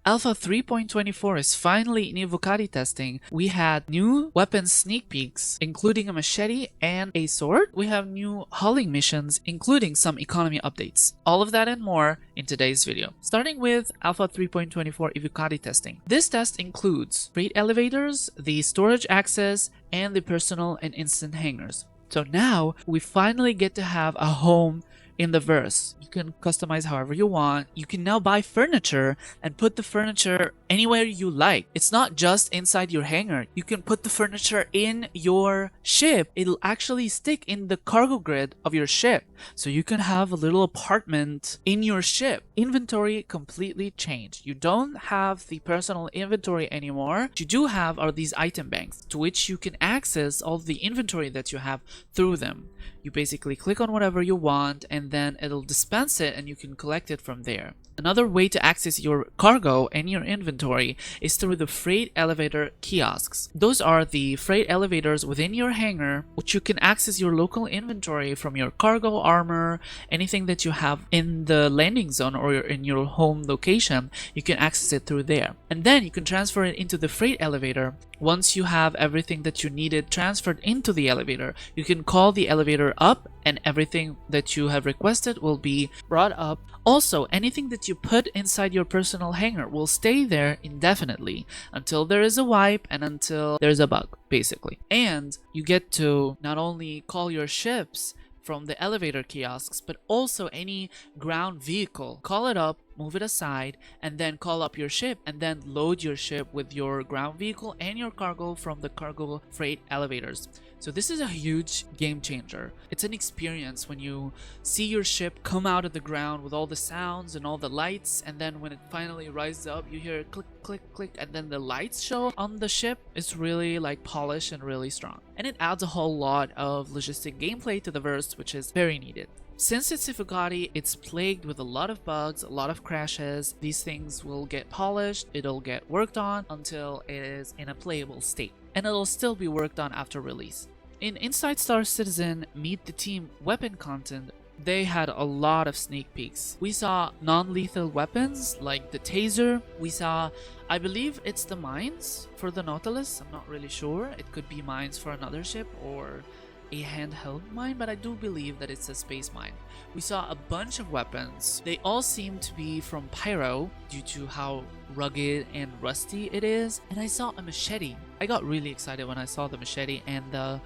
Alpha 3.24 is finally in Evocati testing. We had new weapon sneak peeks, including a machete and a sword. We have new hauling missions, including some economy updates. All of that and more in today's video. Starting with Alpha 3.24 Evocati testing. This test includes freight elevators, the storage access, and the personal and instant hangars. So now we finally get to have a home in the verse. You can customize however you want. You can now buy furniture and put the furniture anywhere you like. It's not just inside your hangar. You can put the furniture in your ship. It'll actually stick in the cargo grid of your ship. So you can have a little apartment in your ship. Inventory completely changed. You don't have the personal inventory anymore. What you do have are these item banks to which you can access all the inventory that you have through them. You basically click on whatever you want and then it'll dispense it and you can collect it from there. Another way to access your cargo and your inventory is through the freight elevator kiosks. Those are the freight elevators within your hangar, which you can access your local inventory from your cargo, armor, anything that you have in the landing zone or in your home location. You can access it through there. And then you can transfer it into the freight elevator. Once you have everything that you needed transferred into the elevator, you can call the elevator up and everything that you have requested will be brought up. Also, anything that you put inside your personal hangar will stay there indefinitely until there is a wipe and until there's a bug, basically. And you get to not only call your ships from the elevator kiosks, but also any ground vehicle. Call it up, move it aside, and then call up your ship and then load your ship with your ground vehicle and your cargo from the cargo freight elevators. So this is a huge game changer. It's an experience when you see your ship come out of the ground with all the sounds and all the lights, and then when it finally rises up, you hear click, click, click, and then the lights show on the ship. It's really like polished and really strong. And it adds a whole lot of logistic gameplay to the verse, which is very needed. Since it's Evocati, it's plagued with a lot of bugs, a lot of crashes. These things will get polished, it'll get worked on until it is in a playable state. And it'll still be worked on after release. In Inside Star Citizen Meet the Team weapon content, they had a lot of sneak peeks. We saw non-lethal weapons like the taser. We saw, I believe it's the mines for the Nautilus. I'm not really sure. It could be mines for another ship or a handheld mine, but I do believe that it's a space mine. We saw a bunch of weapons. They all seem to be from Pyro due to how rugged and rusty it is. And I saw a machete. I got really excited when I saw the machete and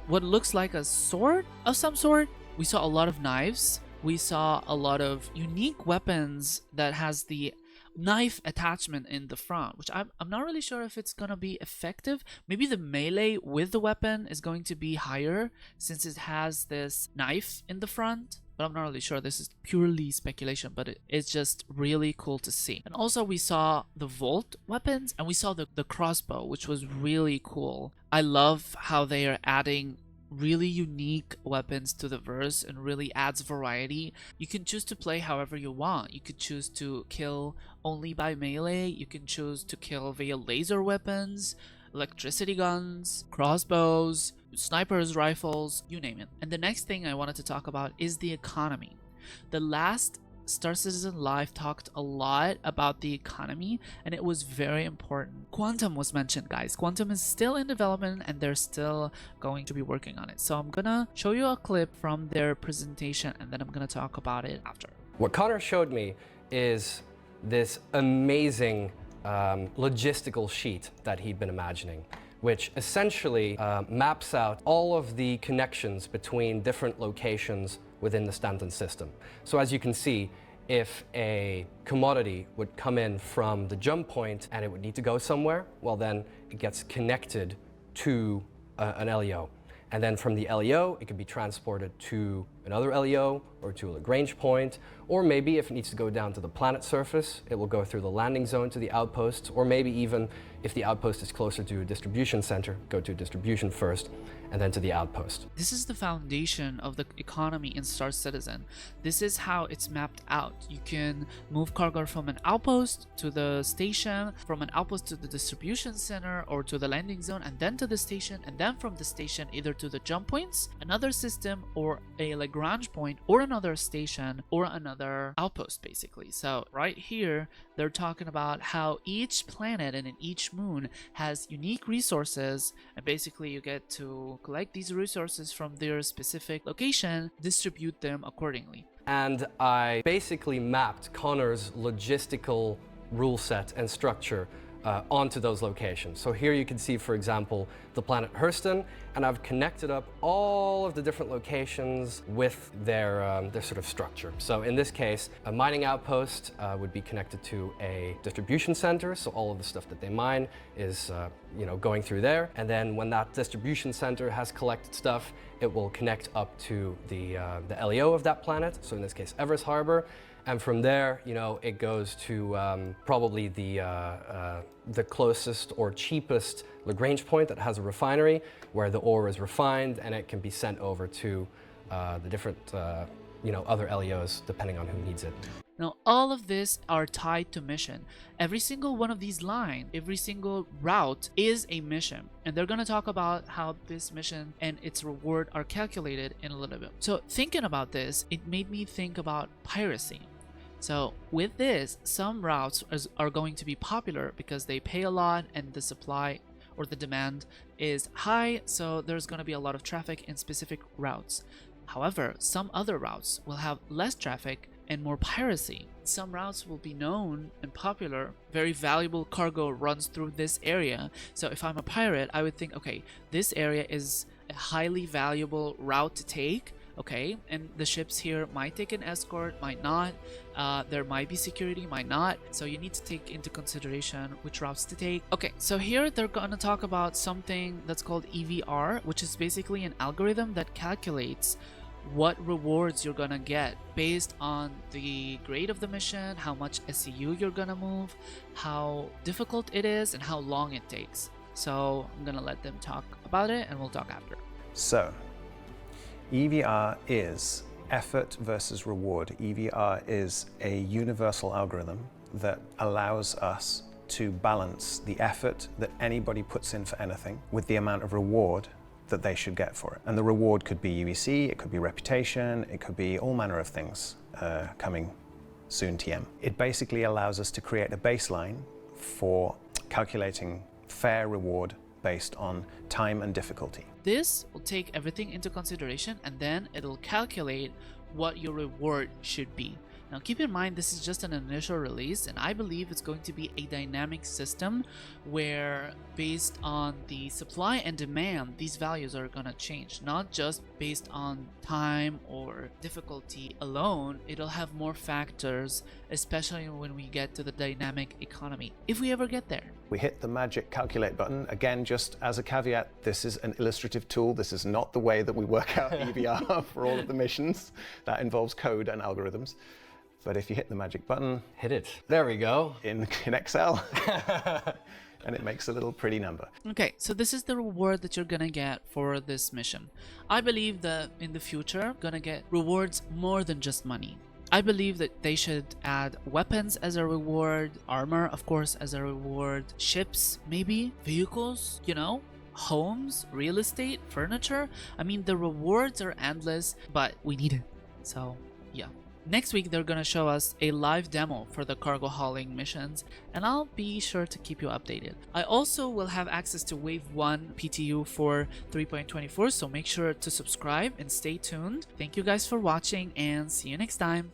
what looks like a sword of some sort. We saw a lot of knives. We saw a lot of unique weapons that has the knife attachment in the front, which I'm not really sure if it's gonna be effective. Maybe the melee with the weapon is going to be higher since it has this knife in the front, but I'm not really sure. This is purely speculation, but it's just really cool to see. And also we saw the Volt weapons and we saw the crossbow, which was really cool. I love how they are adding really unique weapons to the verse and really adds variety. You can choose to play however you want. You could choose to kill only by melee. You can choose to kill via laser weapons, electricity guns, crossbows, snipers, rifles, you name it. And the next thing I wanted to talk about is the economy. The last Star Citizen Live talked a lot about the economy and it was very important. Quantum was mentioned, guys. Quantum is still in development and they're still going to be working on it. So I'm gonna show you a clip from their presentation and then I'm gonna talk about it after. What Connor showed me is this amazing logistical sheet that he'd been imagining, which essentially maps out all of the connections between different locations within the Stanton system. So as you can see, if a commodity would come in from the jump point and it would need to go somewhere, well then it gets connected to an LEO. And then from the LEO, it could be transported to another LEO or to a Lagrange point, or maybe if it needs to go down to the planet surface, it will go through the landing zone to the outposts, or maybe even if the outpost is closer to a distribution center, go to a distribution first, and then to the outpost. This is the foundation of the economy in Star Citizen. This is how it's mapped out. You can move cargo from an outpost to the station, from an outpost to the distribution center or to the landing zone, and then to the station, and then from the station either to the jump points, another system, or a Lagrange Lagrange point or another station or another outpost, basically. So right here, they're talking about how each planet and each moon has unique resources, and basically you get to collect these resources from their specific location, distribute them accordingly. And I basically mapped Connor's logistical rule set and structure onto those locations. So here you can see, for example, the planet Hurston, and I've connected up all of the different locations with their sort of structure. So in this case, a mining outpost would be connected to a distribution center, so all of the stuff that they mine is going through there. And then when that distribution center has collected stuff, it will connect up to the LEO of that planet, so in this case Everest Harbor. And from there, it goes to probably the closest or cheapest Lagrange point that has a refinery, where the ore is refined and it can be sent over to the different, other LEOs, depending on who needs it. Now, all of this are tied to mission. Every single one of these lines, every single route is a mission. And they're going to talk about how this mission and its reward are calculated in a little bit. So thinking about this, it made me think about piracy. So with this, some routes are going to be popular because they pay a lot and the supply or the demand is high, so there's going to be a lot of traffic in specific routes. However, some other routes will have less traffic and more piracy. Some routes will be known and popular, very valuable cargo runs through this area. So if I'm a pirate, I would think, okay, this area is a highly valuable route to take. Okay, and the ships here might take an escort, might not. There might be security, might not. So you need to take into consideration which routes to take. Okay, so here they're going to talk about something that's called EVR, which is basically an algorithm that calculates what rewards you're gonna get based on the grade of the mission, how much SCU you're gonna move, how difficult it is, and how long it takes. So I'm gonna let them talk about it and we'll talk after. So EVR is effort versus reward. EVR is a universal algorithm that allows us to balance the effort that anybody puts in for anything with the amount of reward that they should get for it. And the reward could be UEC, it could be reputation, it could be all manner of things coming soon TM. It basically allows us to create a baseline for calculating fair reward based on time and difficulty. This will take everything into consideration and then it'll calculate what your reward should be. Now keep in mind this is just an initial release, and I believe it's going to be a dynamic system where based on the supply and demand these values are going to change, not just based on time or difficulty alone. It'll have more factors, especially when we get to the dynamic economy, if we ever get there. We hit the magic calculate button. Again, just as a caveat, this is an illustrative tool. This is not the way that we work out EVR for all of the missions. That involves code and algorithms. But if you hit the magic button, hit it. There we go. In Excel, and it makes a little pretty number. Okay, so this is the reward that you're gonna get for this mission. I believe that in the future, you're gonna get rewards more than just money. I believe that they should add weapons as a reward, armor, of course, as a reward, ships, maybe, vehicles, homes, real estate, furniture. I mean, the rewards are endless, but we need it. So, yeah. Next week, they're going to show us a live demo for the cargo hauling missions, and I'll be sure to keep you updated. I also will have access to Wave 1 PTU for 3.24, so make sure to subscribe and stay tuned. Thank you guys for watching, and see you next time.